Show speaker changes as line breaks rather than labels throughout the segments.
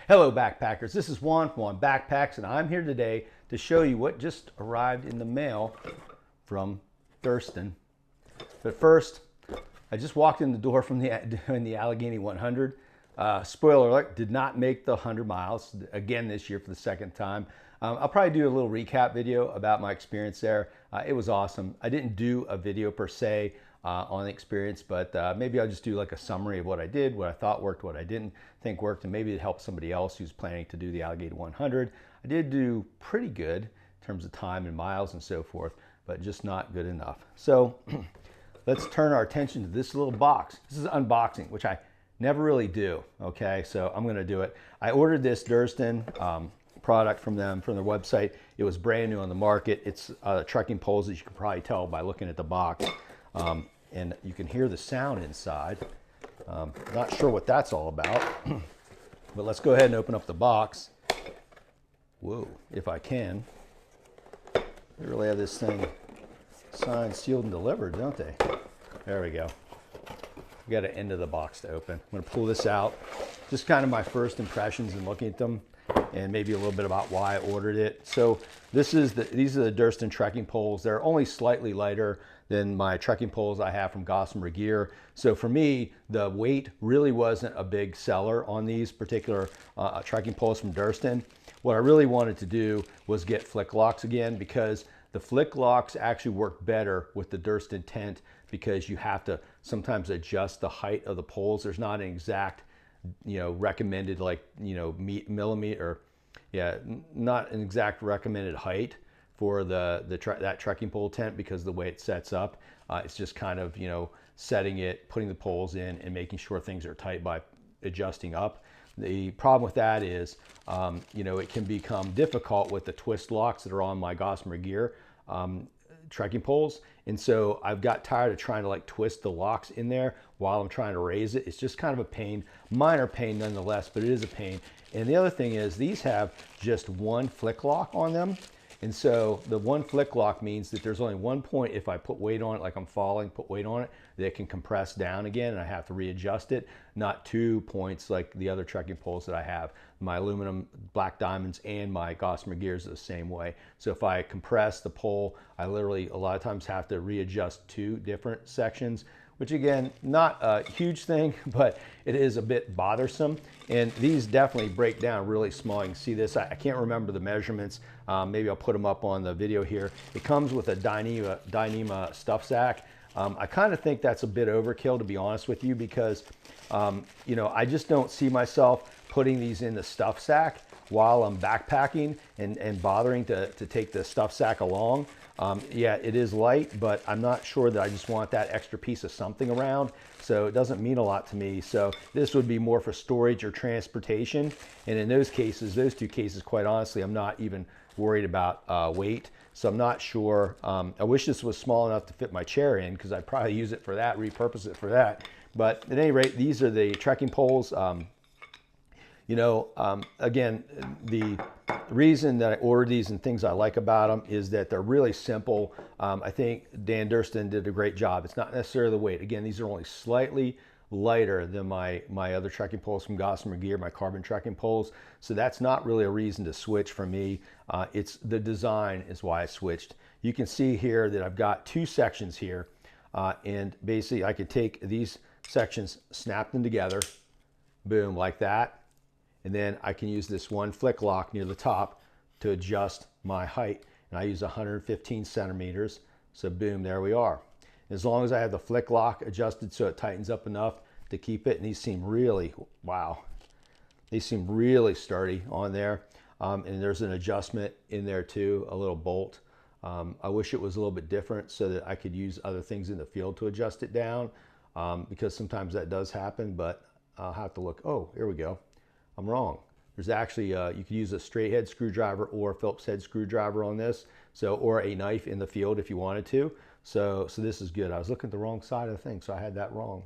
Hello backpackers, this is Juan from Juan Backpacks, and I'm here today to show you what just arrived in the mail from Durston. But first, I just walked in the door from the Allegheny 100. Spoiler alert, did not make the 100 miles again this year for the second time. I'll probably do a little recap video about my experience there. It was awesome. I didn't do a video per se on the experience, but maybe I'll just do like a summary of what I did, what I thought worked, what I didn't think worked, and maybe it helps somebody else who's planning to do the Allegheny 100. I did do pretty good in terms of time and miles and so forth, but just not good enough. So let's turn our attention to this little box. This is unboxing, which I never really do, okay? So I'm gonna do it. I ordered this Durston product from them, from their website. It was brand new on the market. It's trekking poles, as you can probably tell by looking at the box. And you can hear the sound inside. Not sure what that's all about, but let's go ahead and open up the box. Whoa, if I can. They really have this thing signed, sealed, and delivered, don't they? There we go. We got an end of the box to open. I'm gonna pull this out. Just kind of my first impressions in looking at them, and maybe a little bit about why I ordered it. So these are the Durston trekking poles. They're only slightly lighter than my trekking poles I have from Gossamer Gear. So for me, the weight really wasn't a big seller on these particular trekking poles from Durston. What I really wanted to do was get flick locks again, because the flick locks actually work better with the Durston tent, because you have to sometimes adjust the height of the poles. There's not an exact, recommended, millimeter, not an exact recommended height for that trekking pole tent, because the way it sets up, it's just kind of, setting it, putting the poles in, and making sure things are tight by adjusting up. The problem with that is, it can become difficult with the twist locks that are on my Gossamer Gear trekking poles. And so I've got tired of trying to twist the locks in there while I'm trying to raise it. It's just kind of a pain, minor pain nonetheless, but it is a pain. And the other thing is, these have just one flick lock on them. And so the one flick lock means that there's only one point, if I put weight on it, like I'm falling, put weight on it, that it can compress down again, and I have to readjust it. Not 2 points like the other trekking poles that I have. My aluminum black diamonds and my Gossamer Gears are the same way. So if I compress the pole, I literally a lot of times have to readjust 2 different sections, which again, not a huge thing, but it is a bit bothersome. And these definitely break down really small. You can see this, I can't remember the measurements. Maybe I'll put them up on the video here. It comes with a Dyneema stuff sack. I kind of think that's a bit overkill, to be honest with you, because I just don't see myself putting these in the stuff sack while I'm backpacking and bothering to take the stuff sack along. Yeah, it is light, but I'm not sure that I just want that extra piece of something around, so it doesn't mean a lot to me. So this would be more for storage or transportation, and in those cases, those 2 cases, quite honestly, I'm not even worried about weight. So I'm not sure. I wish this was small enough to fit my chair in, because I'd probably use it for that, repurpose it for that. But at any rate, these are the trekking poles. Again, the reason that I ordered these and things I like about them is that they're really simple. I think Dan Durston did a great job. It's not necessarily the weight. Again, these are only slightly lighter than my other trekking poles from Gossamer Gear, my carbon trekking poles. So that's not really a reason to switch for me. It's the design is why I switched. You can see here that I've got 2 sections here, and basically I could take these sections, snap them together, boom, like that. And then I can use this one flick lock near the top to adjust my height. And I use 115 centimeters. So boom, there we are. As long as I have the flick lock adjusted so it tightens up enough to keep it. And these seem really, wow, they seem really sturdy on there. And there's an adjustment in there too, a little bolt. I wish it was a little bit different so that I could use other things in the field to adjust it down, because sometimes that does happen, but I'll have to look. Oh, here we go. I'm wrong. There's actually, you could use a straight head screwdriver or a Phillips head screwdriver on this, or a knife in the field if you wanted to. So this is good. I was looking at the wrong side of the thing, so I had that wrong.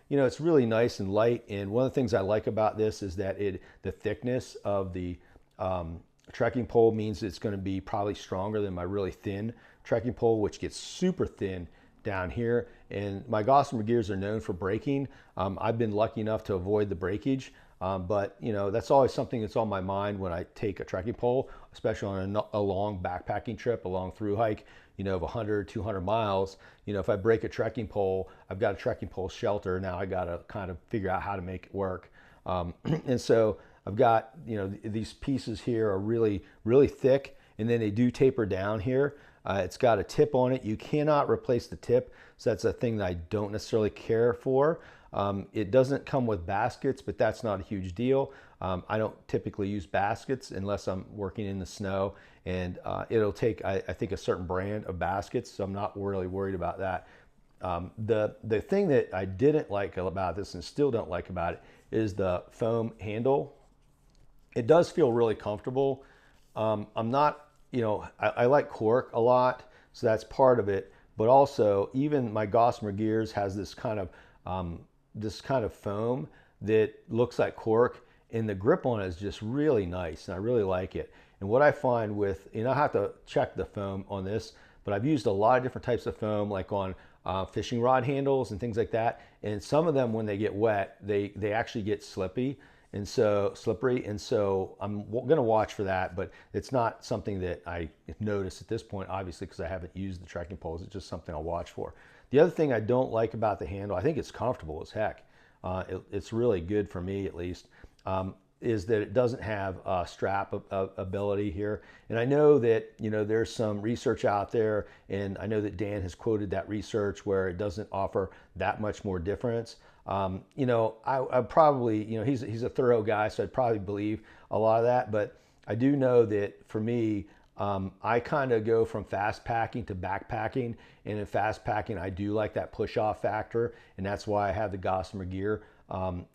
It's really nice and light, and one of the things I like about this is that the thickness of the trekking pole means it's going to be probably stronger than my really thin trekking pole, which gets super thin down here. And my Gossamer Gears are known for breaking. I've been lucky enough to avoid the breakage. But you know, that's always something that's on my mind when I take a trekking pole, especially on a long backpacking trip, a long through hike, you know, of 100, 200 miles. You know, if I break a trekking pole, I've got a trekking pole shelter. Now I got to kind of figure out how to make it work. And so I've got, you know, these pieces here are really, really thick, and then they do taper down here. It's got a tip on it. You cannot replace the tip, so that's a thing that I don't necessarily care for. It doesn't come with baskets, but that's not a huge deal. I don't typically use baskets unless I'm working in the snow, and it'll take, I think, a certain brand of baskets, so I'm not really worried about that. The thing that I didn't like about this and still don't like about it is the foam handle. It does feel really comfortable. I'm not, you know, I like cork a lot, so that's part of it. But also, even my Gossamer Gears has this kind of foam that looks like cork, and the grip on it is just really nice, and I really like it. And what I find with, you know, I have to check the foam on this, but I've used a lot of different types of foam, like on fishing rod handles and things like that. And some of them, when they get wet, they actually get slippery. And so I'm going to watch for that, but it's not something that I notice at this point, obviously, because I haven't used the trekking poles. It's just something I'll watch for. The other thing I don't like about the handle, I think it's comfortable as heck. It's really good for me, at least, is that it doesn't have a strap ability here. And I know that, you know, there's some research out there, and I know that Dan has quoted that research where it doesn't offer that much more difference. You know, I probably, you know, he's a thorough guy, so I'd probably believe a lot of that. But I do know that for me, I kind of go from fast packing to backpacking, and in fast packing, I do like that push off factor, and that's why I have the Gossamer Gear,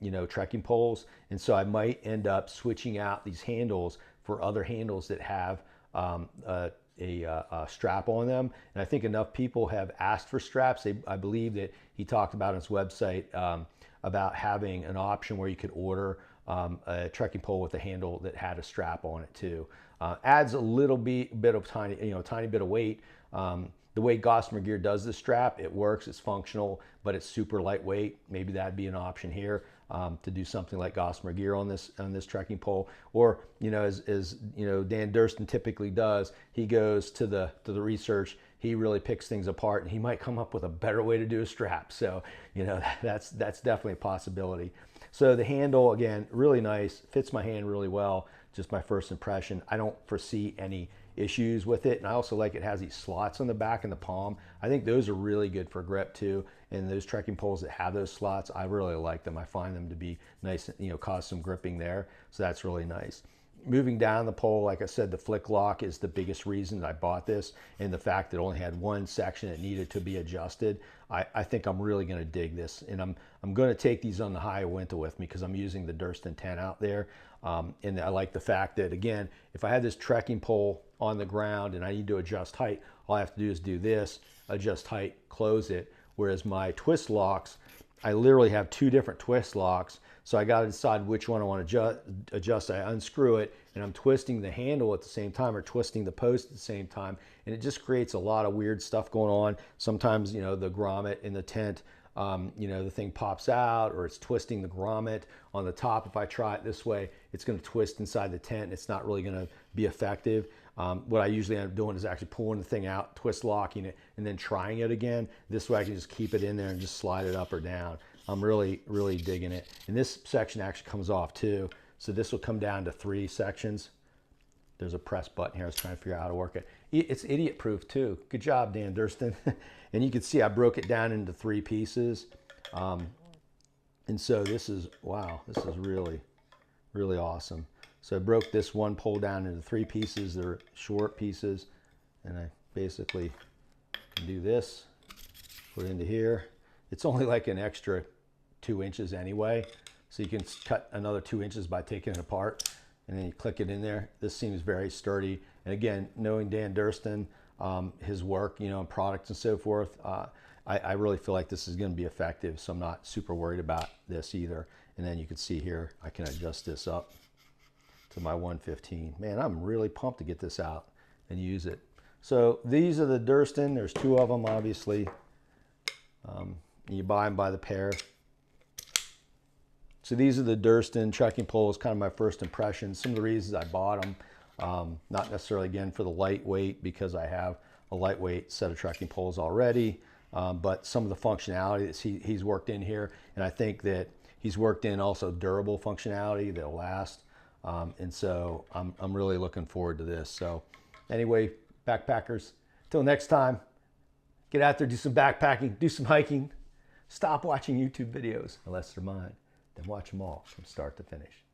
you know, trekking poles. And so I might end up switching out these handles for other handles that have a strap on them. And I think enough people have asked for straps. I believe that he talked about on his website about having an option where you could order a trekking pole with a handle that had a strap on it too. Adds a little bit of tiny bit of weight. The way Gossamer Gear does the strap, it works, it's functional, but it's super lightweight. Maybe that'd be an option here, to do something like Gossamer Gear on this trekking pole. Or, you know, as you know, Dan Durston typically does, he goes to the research, he really picks things apart, and he might come up with a better way to do a strap. So, you know, that's definitely a possibility. So the handle, again, really nice, fits my hand really well. Just my first impression. I don't foresee any issues with it. And I also like it has these slots on the back and the palm. I think those are really good for grip too. And those trekking poles that have those slots, I really like them. I find them to be nice, you know, cause some gripping there. So that's really nice. Moving down the pole, like I said, the flick lock is the biggest reason I bought this, and the fact that it only had one section that needed to be adjusted. I think I'm really going to dig this, and I'm going to take these on the high winter with me because I'm using the Durston 10 out there. And I like the fact that, again, if I had this trekking pole on the ground and I need to adjust height, all I have to do is do this, adjust height, close it. Whereas my twist locks, I literally have two different twist locks. So I got to decide which one I want to adjust. I unscrew it, and I'm twisting the handle at the same time, or twisting the post at the same time. And it just creates a lot of weird stuff going on. Sometimes, you know, the grommet in the tent, you know, the thing pops out, or it's twisting the grommet on the top. If I try it this way, it's going to twist inside the tent. It's not really going to be effective. What I usually end up doing is actually pulling the thing out, twist locking it, and then trying it again. This way I can just keep it in there and just slide it up or down. I'm really, really digging it. And this section actually comes off too. So this will come down to 3 sections. There's a press button here. I was trying to figure out how to work it. It's idiot proof too. Good job, Dan Durston. And you can see I broke it down into 3 pieces. And so this is, wow, this is really, really awesome. So I broke this one pole down into 3 pieces. They're short pieces. And I basically can do this, put it into here. It's only like an extra 2 inches anyway. So you can cut another 2 inches by taking it apart, and then you click it in there. This seems very sturdy. And again, knowing Dan Durston, his work, you know, and products and so forth, I really feel like this is going to be effective. So I'm not super worried about this either. And then you can see here, I can adjust this up to my 115. Man, I'm really pumped to get this out and use it. So these are the Durston. There's 2 of them, obviously. You buy them by the pair. So these are the Durston Trekking Poles, kind of my first impressions. Some of the reasons I bought them, not necessarily again for the lightweight, because I have a lightweight set of trekking poles already, but some of the functionality that he's worked in here, and I think that he's worked in also durable functionality that'll last, and so I'm really looking forward to this. So anyway, backpackers, till next time, get out there, do some backpacking, do some hiking, stop watching YouTube videos, unless they're mine, then watch them all from start to finish.